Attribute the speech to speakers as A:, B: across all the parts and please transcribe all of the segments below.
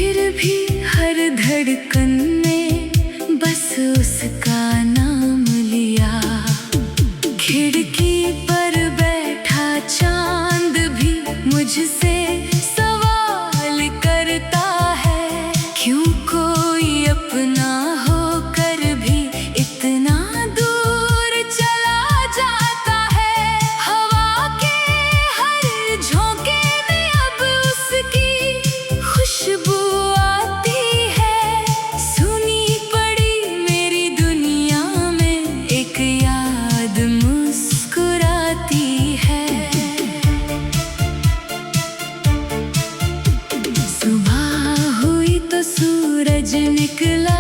A: फिर भी हर धड़कन में बस उसका नाम लिया। खिड़की पर बैठा चांद भी मुझसे सवाल करता है, क्यों कोई अपना होकर भी इतना दूर चला जाता है। हवा के हर झोंके में अब उसकी खुशबू आती है। सुनी पड़ी मेरी दुनिया में एक याद मुस्कुराती है। सुबह हुई तो सूरज निकला,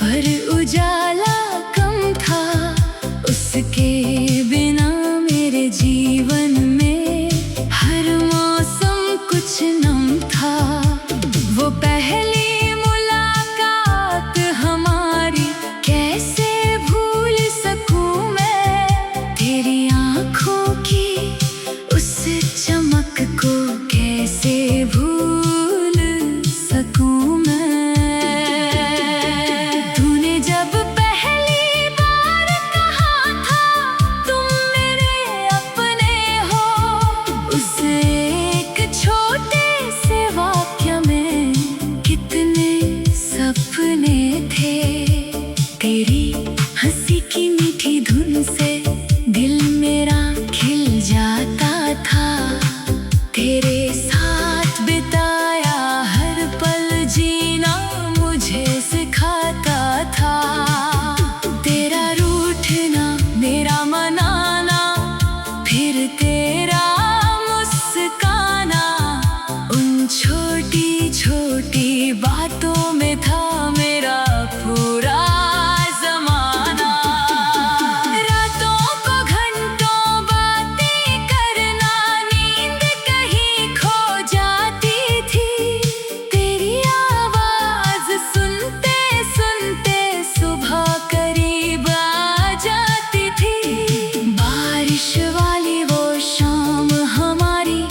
A: पर उजाला कम था। उसके बिना मेरे जीवन में हर मौसम कुछ नम था। वो पहली मुलाकात हमारी कैसे भूल सकूं मैं। तेरी आँखों की उस चमक को कैसे भूल सकूं मैं। तूने जब पहली बार कहा था तुम मेरे अपने हो, उस एक छोटे से वाक्य में कितने सपने थे। तेरी हंसी की मीठी धुन से दिल मेरा खिल जाता था। तेरे साथ बिताया हर पल जीना मुझे सिखाता था। तेरा रूठना मेरा मनाना, फिर तेरा मुस्काना, उन छोटी छोटी बातों में था मेरा पूरा ज़माना। रातों को घंटों बातें करना, नींद कहीं खो जाती थी। तेरी आवाज़ सुनते सुनते सुबह करीब आ जाती थी। बारिश वाली वो शाम हमारी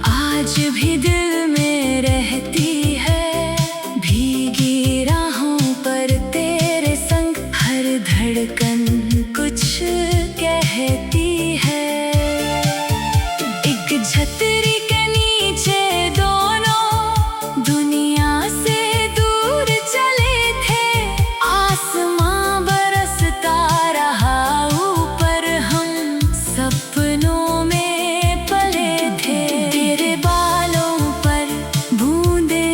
A: आज भी दिल में रहती है। भीगी राहों पर तेरे संग हर धड़कन कुछ कहती है। एक छतरी के नीचे दोनों दुनिया से दूर चले थे। आसमां बरसता रहा ऊपर, हम सपनों में पले थे। तेरे बालों पर बूंदे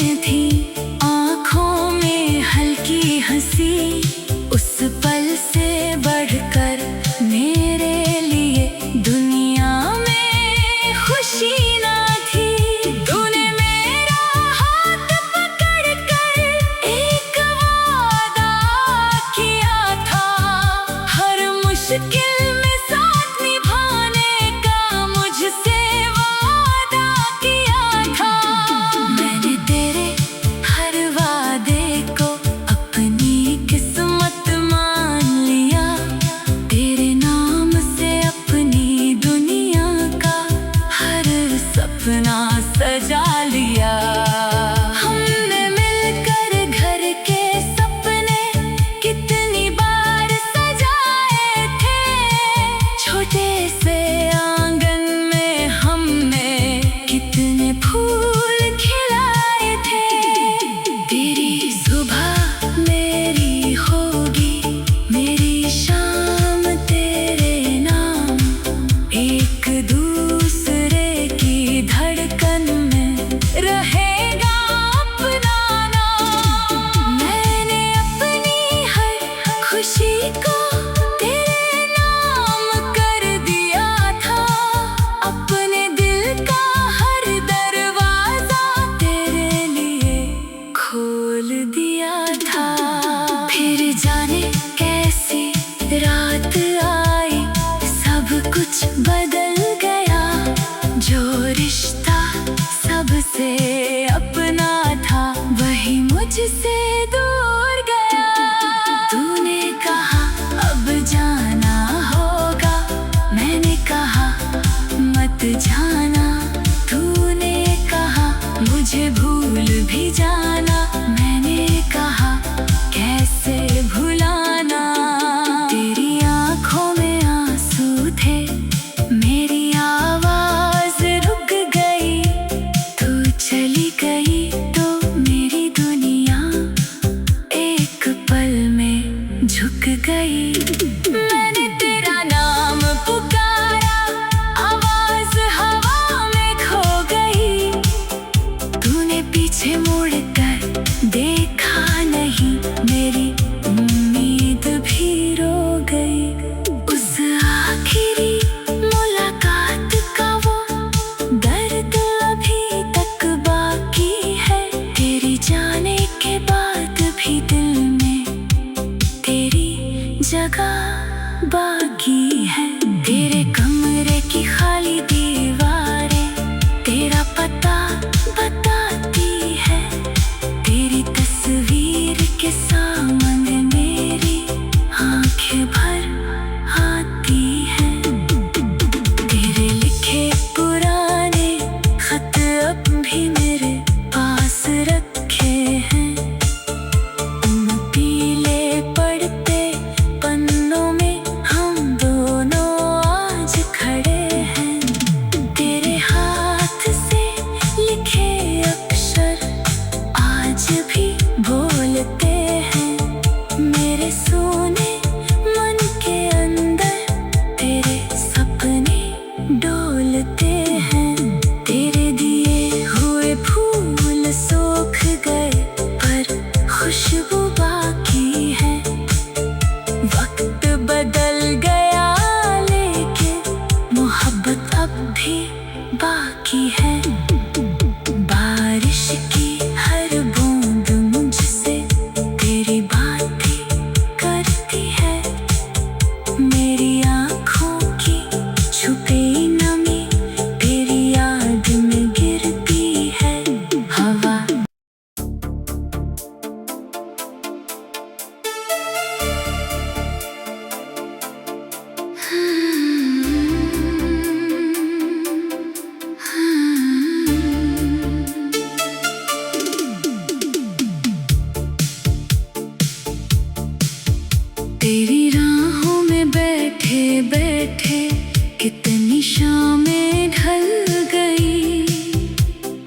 A: जगह बाकी है। तेरे कमरे की खाली दीवारें तेरा पता बताती है। तेरी तस्वीर के सामने मेरी आंखें भर आती हैं। तेरे लिखे पुराने खत अब भी मेरे पास रखे हैं। उन पीले पड़ते पन्नों में हम दोनों आज खड़े हैं। तेरे हाथ से लिखे अक्षर आज भी बोलते हैं। मेरे सोने मन के अंदर तेरे सपने डोलते हैं। तेरे दिए हुए फूल सूख गए पर खुशबू बाकी है। वक्त बदल गया लेकिन मोहब्बत अब भी बाकी है। बारिश की हर बूंद मुझसे तेरी बातें करती है। मेरी आँखों की छुपी नमी तेरी याद में गिरती है। हवा तेरी राहों में बैठे बैठे कितनी शामें ढल गई।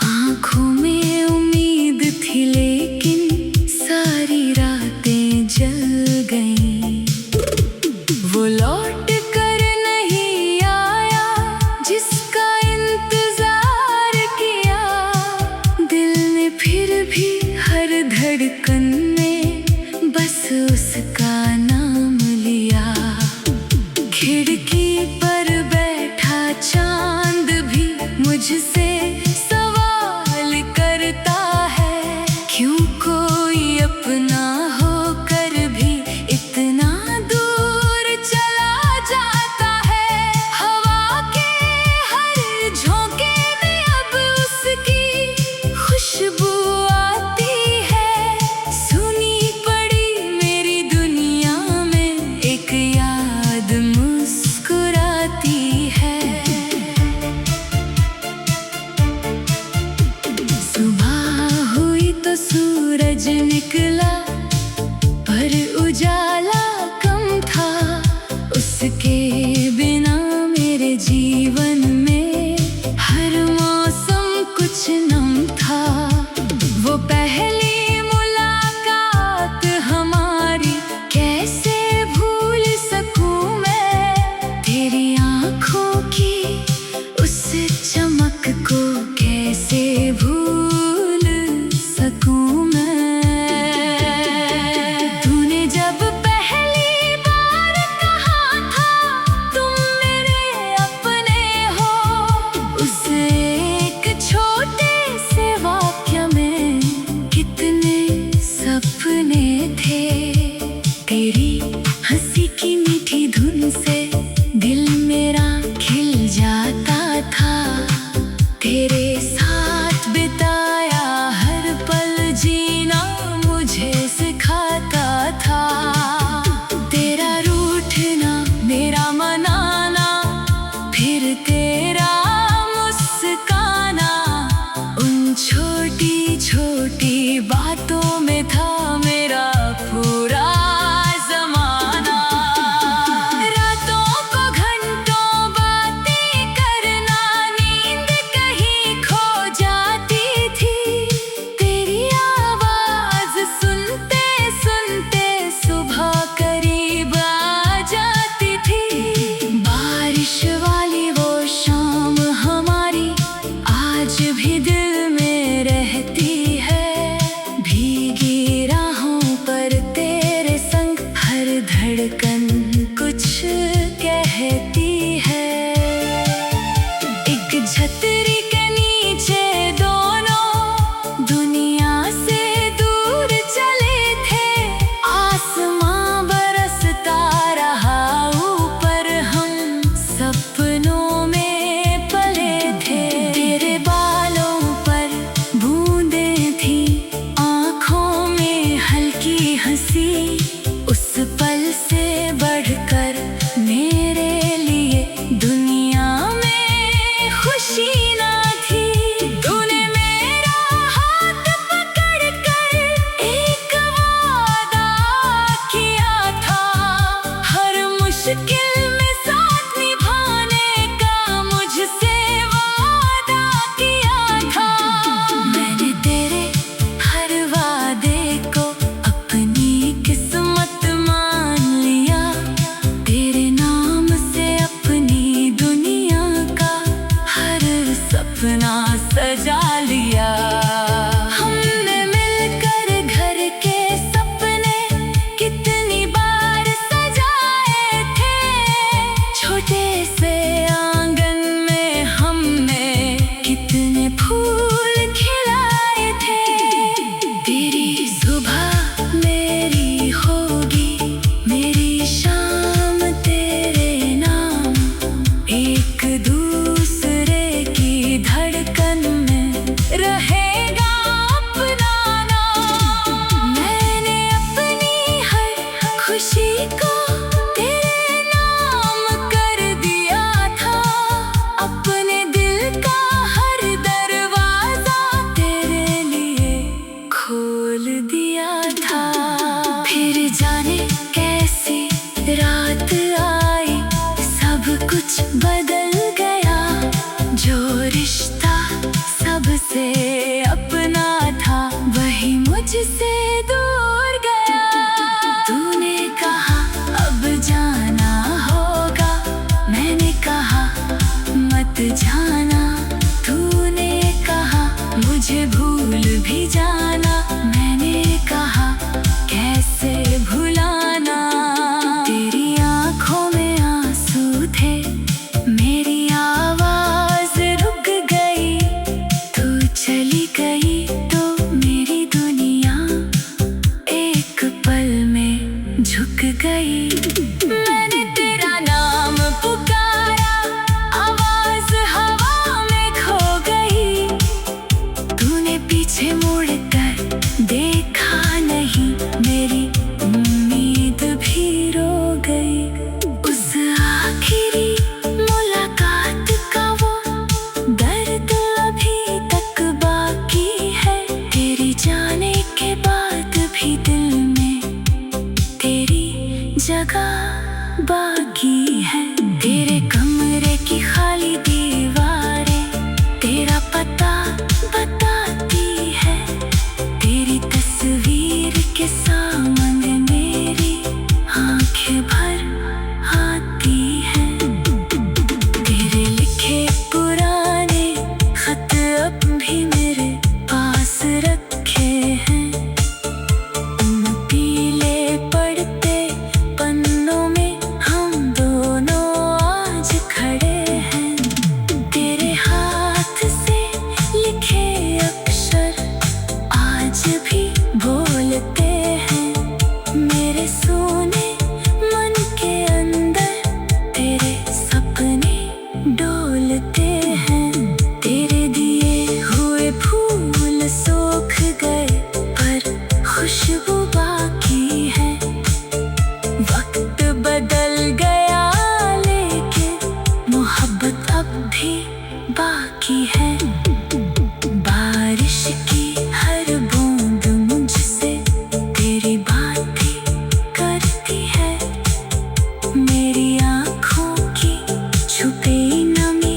A: आँखों में उम्मीद थी लेकिन सारी रातें जल गईं। वो लौट कर नहीं आया जिसका इंतजार किया। दिल ने फिर भी हर धड़कन में बस उसका नाम लिया। खिड़की पर बैठा चांद भी मुझसे सवाल करता है। क्यों कोई अपना होकर भी इतना दूर चला जाता है। हवा के हर झोंके में अब उसकी खुशबू आती है। सुनी पड़ी मेरी दुनिया में एक याद मुस्कुराती है। सुबह हुई तो सूरज निकला पर उजाला कम था। उसके बिना मेरे जीवन में हर मौसम कुछ नम था। वो पहली मुलाकात हमारी कैसे भूल सकूं मैं। तेरी आँखों की उस चमक को कैसे भूल सकूं मैं। तूने जब पहली बार कहा था तुम मेरे अपने हो। उस एक छोटे से वाक्य में कितने सपने थे। तेरी हंसी की मीठी धुन से दिल मेरा खिल जाता था। तेरे साथ बिताया हर पल जीना मुझे सिखाता था। तेरा रूठना मेरा मनाना फिर तेरा मुस्काना। उन छोटी छोटी बातों में था मेरा पूरा ज़माना। रातों को घंटों बातें करना नींद कहीं खो जाती थी। तेरी आवाज़ सुनते सुनते सुबह करीब आ जाती थी। बारिश वाली वो शाम हमारी आज भी दिल में रहती है। भीगी मुझसे दूर गया। तूने कहा अब जाना होगा, मैंने कहा मत जाना। तूने कहा मुझे भूल भी जाना, मैंने कहा कैसे भुलाना। तेरी आंखों में आंसू थे, मेरी आवाज रुक गई। तू चली गई तो मेरी दुनिया एक पल में झुक गई। मैंने तेरा नाम पुकारा, आवाज हवा में खो गई। तूने पीछे मुड़कर देखा नहीं, मेरी उम्मीद भी रो गई। उस आखिरी मुलाकात का वो दर्द अभी तक बाकी है। तेरी जाने के बाद भी दिल में तेरी जगह बाकी है। तेरे कमरे की खाली दीवारें तेरा पता बताती है। तेरी तस्वीर के सामने मेरी आंखें भर आती हैं। तेरे लिखे पुराने खत अब भी मेरे पास रखे हैं। उन पीले पड़ते पन्नों में हम दोनों आज खड़े हैं। तेरे हाथ से लिखे अक्षर आज भी बोलते हैं। मेरे सोने मन के अंदर तेरे सपने डोलते हैं। तेरे दिए हुए फूल सूख गए पर खुशबू बाकी है। वक्त बदल गया लेकिन मोहब्बत अब भी बाकी है। बारिश की हर बूंद मुझसे तेरी बातें करती है। मेरी आँखों की छुपी नमी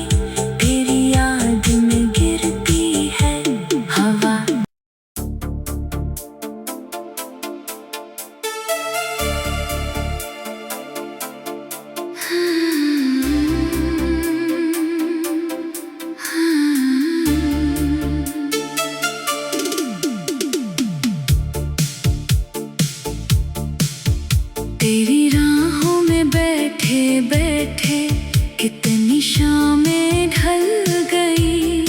A: तेरी याद में गिरती है। हवा तेरी राहों में बैठे बैठे कितनी शामें ढल गई।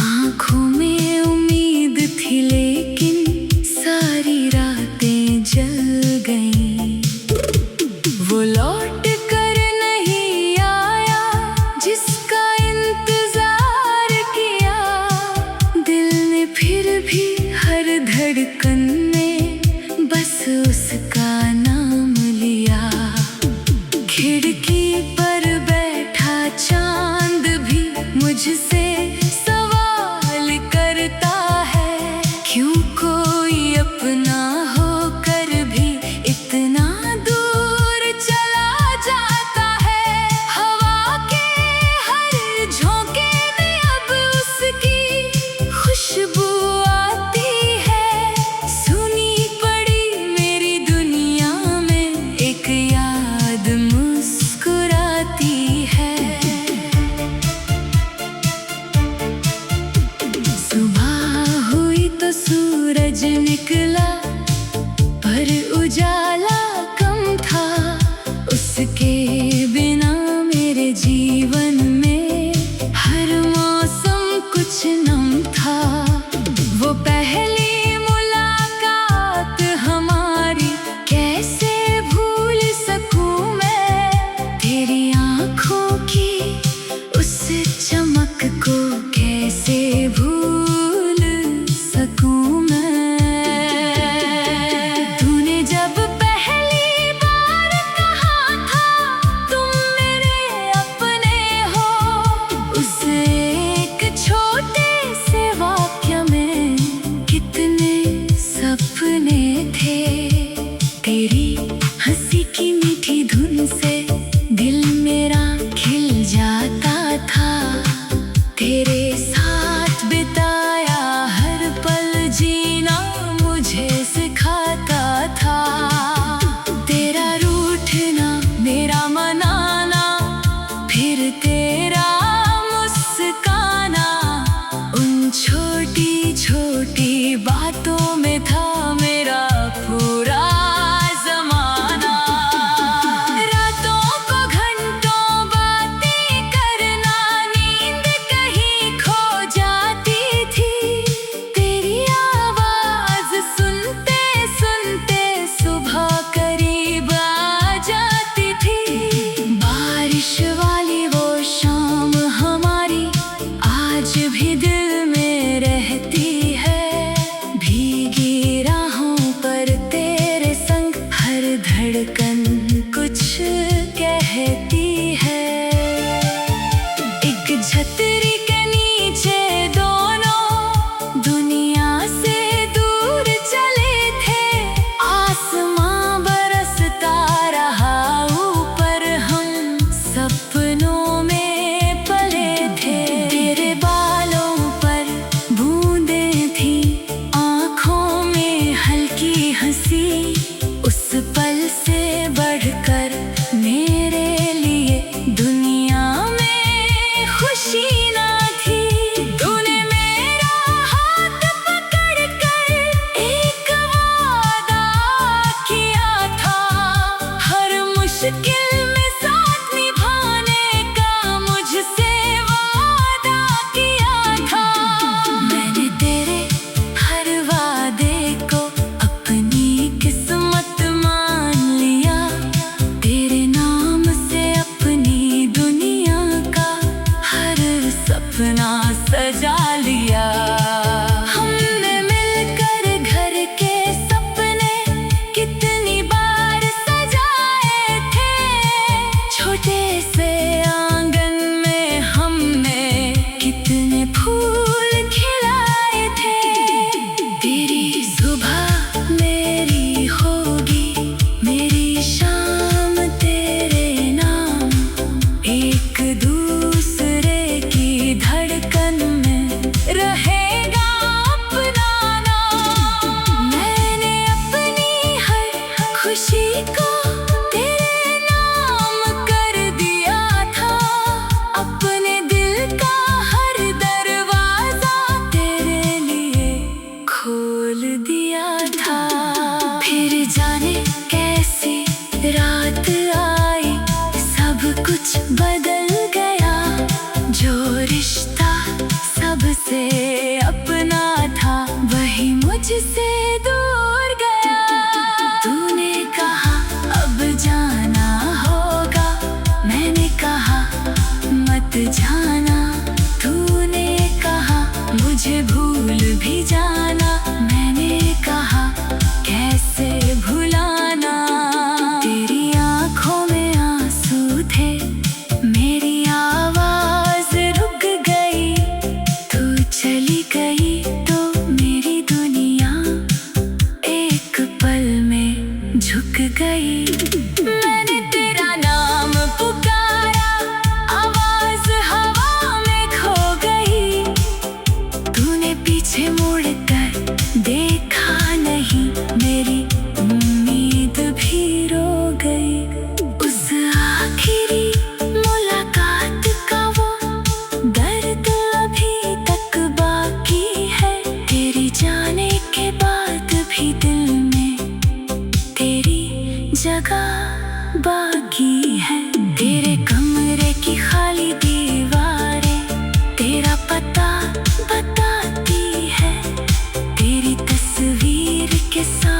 A: आंखों में उम्मीद थी लेकिन सारी रातें जल गई। वो लौट कर नहीं आया जिसका इंतजार किया। दिल ने फिर भी हर धड़कन में बस उसका नाम लिया। खिड़की पर बैठा चांद भी मुझसे सवाल करता है। क्यों कोई अपना होकर भी इतना दूर चला जाता है। हवा के हर झोंके में अब उसकी खुशबू आती है। सुनी पड़ी मेरी दुनिया में एक याद मुस्कुराती है। सुबह हुई तो सूरज निकला पर उजाला कम था। उसके बिना मेरे जीवन में हर मौसम कुछ नम था। वो पहली मुलाकात हमारी कैसे भूल सकूं मैं। तेरी आंखों की उस चमक को कैसे भूल सकूं मैं। तूने जब सुबह मेरी होगी, मेरी शाम तेरे नाम, एक दूसरे की धड़कन में रहेगा अपना नाम। मैंने अपनी हर खुशी को तेरे नाम कर दिया था, अपने दिल का हर दरवाजा तेरे लिए खोल दिया था। फिर जाने कैसी रात आई, सब कुछ बदल गया, जो रिश्ता सबसे अपना था वही मुझसे दूर गया। तूने कहा अब जाना होगा, मैंने कहा मत जाना। तूने कहा मुझे भूल भी जाना, मैंने कहा कैसे भुलाना। तेरी आंखों में आंसू थे, मेरी आवाज रुक गई, तू चली गई तो मेरी दुनिया एक पल में झुक गई। मैंने तेरा नाम पुकारा, आवाज हवा में खो गई, तूने पीछे मुड़ कर देखा नहीं, मेरी उम्मीद भी रो गई। उस आखिरी मुलाकात का वो दर्द अभी तक बाकी है, तेरी जाने के बाद भी दिल में तेरी जगह बाकी है। तेरे कमरे की खाली दीवारें तेरा पता बताती है, तेरी तस्वीर के साथ